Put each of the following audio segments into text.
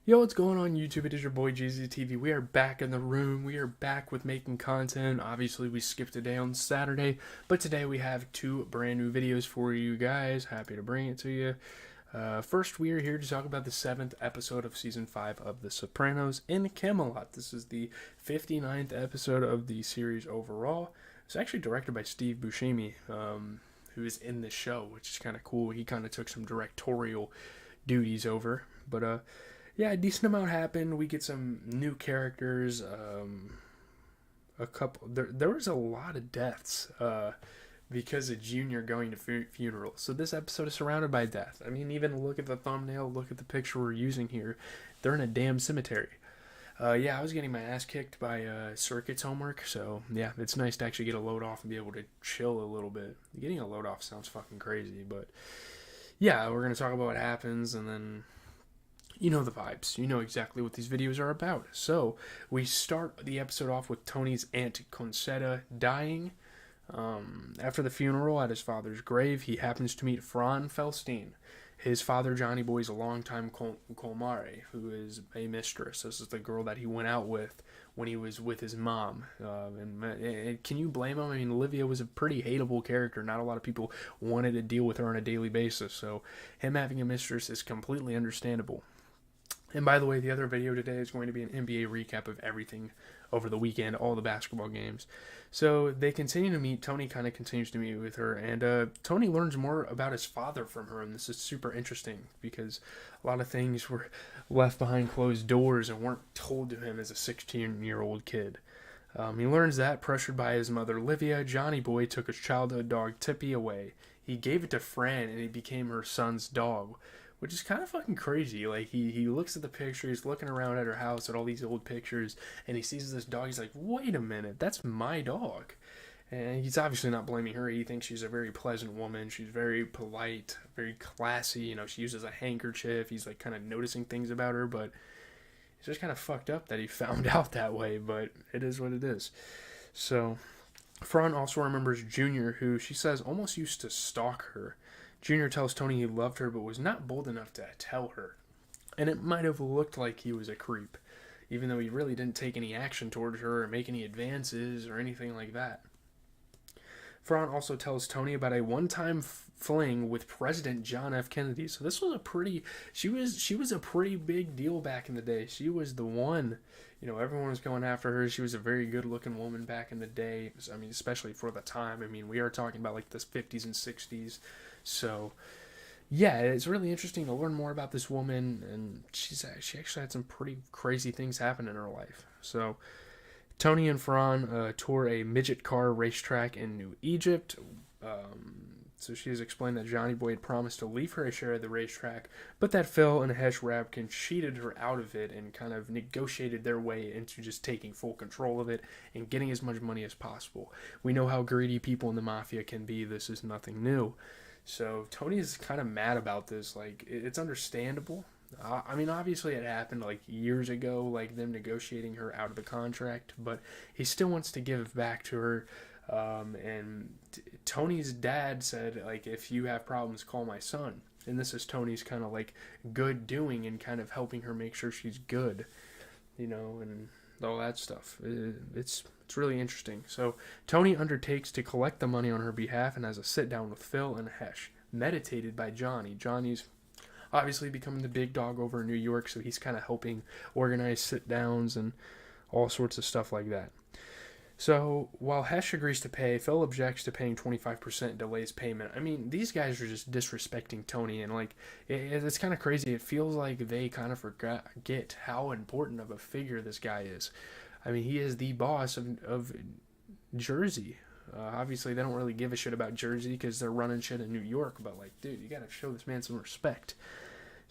Yo, what's going on YouTube? It is your boy JZTV. We are back in the room. We are back with making content. Obviously, we skipped a day on Saturday, but today we have two brand new videos for you guys. Happy to bring it to you. First, we are here to talk about the 7th episode of Season 5 of The Sopranos in Camelot. This is the 59th episode of the series overall. It's actually directed by Steve Buscemi, who is in the show, which is kind of cool. He kind of took some directorial duties over, but yeah, a decent amount happened. We get some new characters. A couple. There was a lot of deaths because of Junior going to funerals. So this episode is surrounded by death. I mean, even look at the thumbnail. Look at the picture we're using here. They're in a damn cemetery. Yeah, I was getting my ass kicked by circuits homework. So yeah, it's nice to actually get a load off and be able to chill a little bit. Getting a load off sounds fucking crazy, but yeah, we're gonna talk about what happens and then. You know the vibes. You know exactly what these videos are about. So, we start the episode off with Tony's Aunt Concetta dying. After the funeral at his father's grave, he happens to meet Fran Felstein, his father Johnny Boy's longtime comare, who is a mistress. This is the girl that he went out with when he was with his mom. And can you blame him? I mean, Olivia was a pretty hateable character. Not a lot of people wanted to deal with her on a daily basis. So, him having a mistress is completely understandable. And by the way, the other video today is going to be an NBA recap of everything over the weekend, all the basketball games. So they continue to meet. Tony kind of continues to meet with her. And Tony learns more about his father from her. And this is super interesting because a lot of things were left behind closed doors and weren't told to him as a 16-year-old kid. He learns that, pressured by his mother Livia, Johnny Boy took his childhood dog Tippy away. He gave it to Fran and he became her son's dog. Which is kind of fucking crazy. Like, he looks at the picture, he's looking around at her house at all these old pictures, and he sees this dog. He's like, wait a minute, that's my dog. And he's obviously not blaming her. He thinks she's a very pleasant woman. She's very polite, very classy. You know, she uses a handkerchief. He's, like, kind of noticing things about her, but it's just kind of fucked up that he found out that way, but it is what it is. So, Fran also remembers Junior, who she says almost used to stalk her. Junior tells Tony he loved her but was not bold enough to tell her. And it might have looked like he was a creep, even though he really didn't take any action towards her or make any advances or anything like that. Fran also tells Tony about a one-time fling with President John F. Kennedy. So this was she was a pretty big deal back in the day. She was the one, you know, everyone was going after her. She was a very good-looking woman back in the day. I mean, especially for the time. I mean, we are talking about like the 50s and 60s. So, yeah, it's really interesting to learn more about this woman, and she actually had some pretty crazy things happen in her life. So, Tony and Fran tour a midget car racetrack in New Egypt. So she has explained that Johnny Boy had promised to leave her a share of the racetrack, but that Phil and Hesh Rabkin cheated her out of it and kind of negotiated their way into just taking full control of it and getting as much money as possible. We know how greedy people in the mafia can be. This is nothing new. So Tony is kind of mad about this. Like, it's understandable. I mean, obviously it happened like years ago, like them negotiating her out of the contract, but he still wants to give back to her. And Tony's dad said, like, if you have problems, call my son. And this is Tony's kind of like good doing and kind of helping her make sure she's good, you know, and all that stuff. It's really interesting. So Tony undertakes to collect the money on her behalf and has a sit down with Phil and Hesh, meditated by Johnny. Johnny's obviously becoming the big dog over in New York, so he's kind of helping organize sit downs and all sorts of stuff like that. So while Hesh agrees to pay, Phil objects to paying 25% delays payment. I mean, these guys are just disrespecting Tony, and like it's kind of crazy. It feels like they kind of forget how important of a figure this guy is. I mean, he is the boss of Jersey. Obviously, they don't really give a shit about Jersey because they're running shit in New York. But like, dude, you gotta show this man some respect.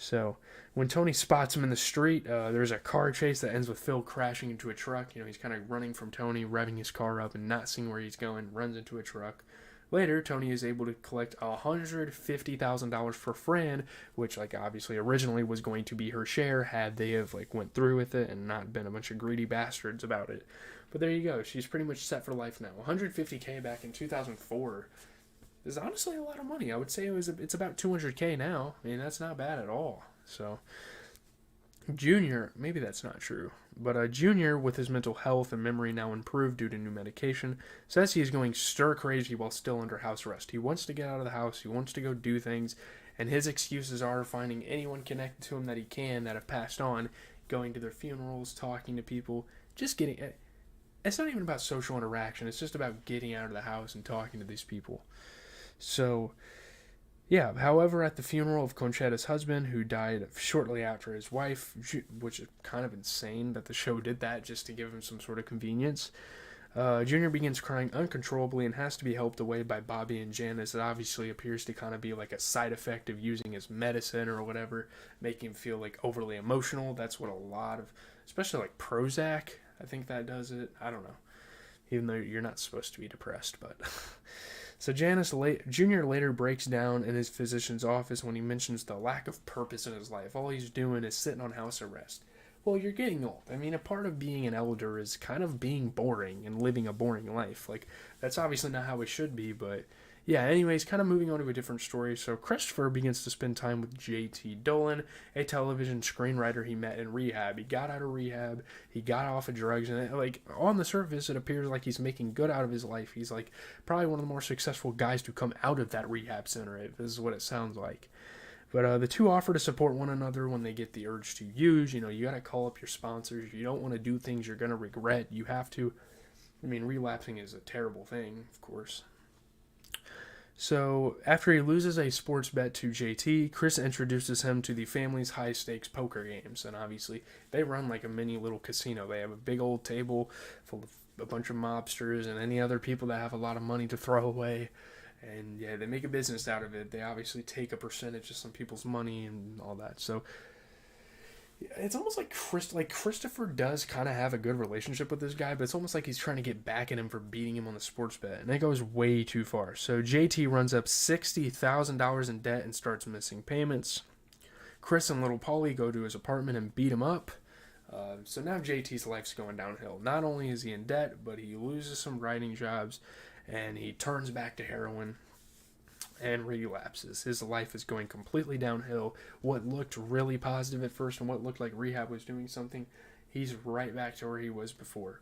So when Tony spots him in the street, there's a car chase that ends with Phil crashing into a truck. You know, he's kind of running from Tony, revving his car up and not seeing where he's going, runs into a truck. Later, Tony is able to collect $150,000 for Fran, which, like, obviously originally was going to be her share had they have, like, went through with it and not been a bunch of greedy bastards about it. But there you go. She's pretty much set for life now. $150K back in 2004 is honestly a lot of money. I would say it's about $200K now. I mean, that's not bad at all. So, Junior, maybe that's not true, but Junior, with his mental health and memory now improved due to new medication, says he is going stir crazy while still under house arrest. He wants to get out of the house, he wants to go do things, and his excuses are finding anyone connected to him that he can that have passed on, going to their funerals, talking to people, just getting. It's not even about social interaction, it's just about getting out of the house and talking to these people. So, yeah, however, at the funeral of Conchetta's husband, who died shortly after his wife, which is kind of insane that the show did that just to give him some sort of convenience, Junior begins crying uncontrollably and has to be helped away by Bobby and Janice. It obviously appears to kind of be like a side effect of using his medicine or whatever, making him feel like overly emotional. That's what a lot of, especially like Prozac, I think that does it. I don't know. Even though you're not supposed to be depressed, but... So Junior later breaks down in his physician's office when he mentions the lack of purpose in his life. All he's doing is sitting on house arrest. Well, you're getting old. I mean, a part of being an elder is kind of being boring and living a boring life. Like, that's obviously not how it should be, but... Yeah, anyways, kind of moving on to a different story. So Christopher begins to spend time with J.T. Dolan, a television screenwriter he met in rehab. He got out of rehab, he got off of drugs, and like on the surface, it appears like he's making good out of his life. He's like probably one of the more successful guys to come out of that rehab center. This is what it sounds like. But the two offer to support one another when they get the urge to use. You know, you got to call up your sponsors. You don't want to do things you're going to regret. You have to. I mean, relapsing is a terrible thing, of course. So, after he loses a sports bet to JT, Chris introduces him to the family's high-stakes poker games. And obviously, they run like a mini little casino. They have a big old table full of a bunch of mobsters and any other people that have a lot of money to throw away. And yeah, they make a business out of it. They obviously take a percentage of some people's money and all that. So, it's almost like Christopher does kind of have a good relationship with this guy, but it's almost like he's trying to get back at him for beating him on the sports bet, and it goes way too far. So JT runs up $60,000 in debt and starts missing payments. Chris and little Polly go to his apartment and beat him up. So now JT's life's going downhill. Not only is he in debt, but he loses some writing jobs, and he turns back to heroin and relapses. His life is going completely downhill. What looked really positive at first and what looked like rehab was doing something, he's right back to where he was before.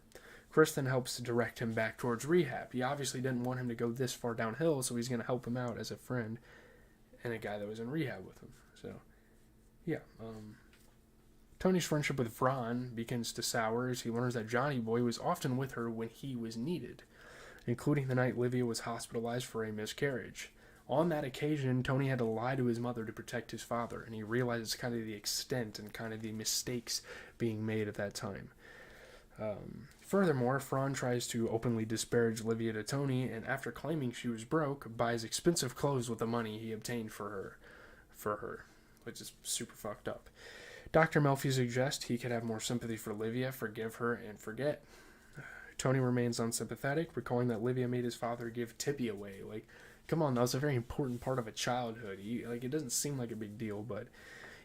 Chris then helps to direct him back towards rehab. He obviously didn't want him to go this far downhill, so he's going to help him out as a friend and a guy that was in rehab with him. So, yeah. Tony's friendship with Fran begins to sour as he learns that Johnny Boy was often with her when he was needed, including the night Livia was hospitalized for a miscarriage. On that occasion, Tony had to lie to his mother to protect his father, and he realizes kind of the extent and kind of the mistakes being made at that time. Furthermore, Fran tries to openly disparage Livia to Tony, and after claiming she was broke, buys expensive clothes with the money he obtained for her, which is super fucked up. Dr. Melfi suggests he could have more sympathy for Livia, forgive her, and forget. Tony remains unsympathetic, recalling that Livia made his father give Tippy away. Like, come on, that was a very important part of a childhood. It doesn't seem like a big deal, but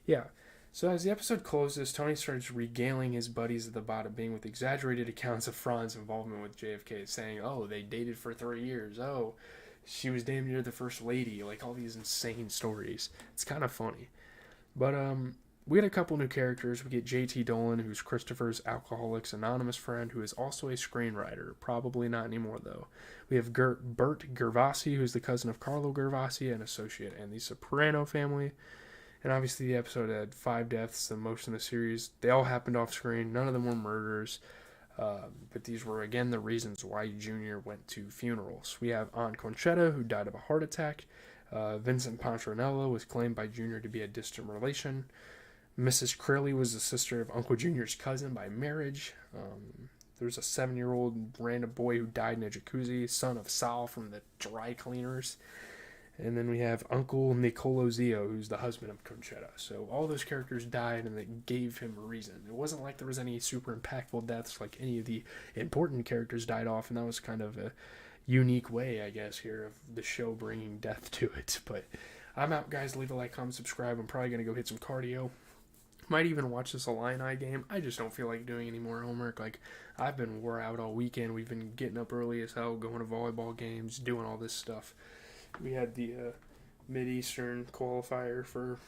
yeah. So as the episode closes, Tony starts regaling his buddies at the bottom, being with exaggerated accounts of Fran's involvement with JFK, saying, oh, they dated for 3 years. Oh, she was damn near the first lady. Like, all these insane stories. It's kind of funny. But, we get a couple new characters. We get J.T. Dolan, who's Christopher's Alcoholics Anonymous friend, who is also a screenwriter. Probably not anymore, though. We have Bert Gervasi, who's the cousin of Carlo Gervasi, an associate in the Soprano family. And obviously the episode had 5 deaths, the most in the series. They all happened off screen. None of them were murders. But these were, again, the reasons why Junior went to funerals. We have Aunt Conchetta, who died of a heart attack. Vincent Pontronello was claimed by Junior to be a distant relation. Mrs. Crilly was the sister of Uncle Junior's cousin by marriage. There was a 7-year-old random boy who died in a jacuzzi, son of Sal from the dry cleaners. And then we have Uncle Nicolo Zio, who's the husband of Conchetta. So all those characters died, and they gave him a reason. It wasn't like there was any super impactful deaths, like any of the important characters died off, and that was kind of a unique way, I guess, here of the show bringing death to it. But I'm out, guys. Leave a like, comment, subscribe. I'm probably going to go hit some cardio. Might even watch this Illini game. I just don't feel like doing any more homework. Like, I've been wore out all weekend. We've been getting up early as hell, going to volleyball games, doing all this stuff. We had the Mid-Eastern qualifier for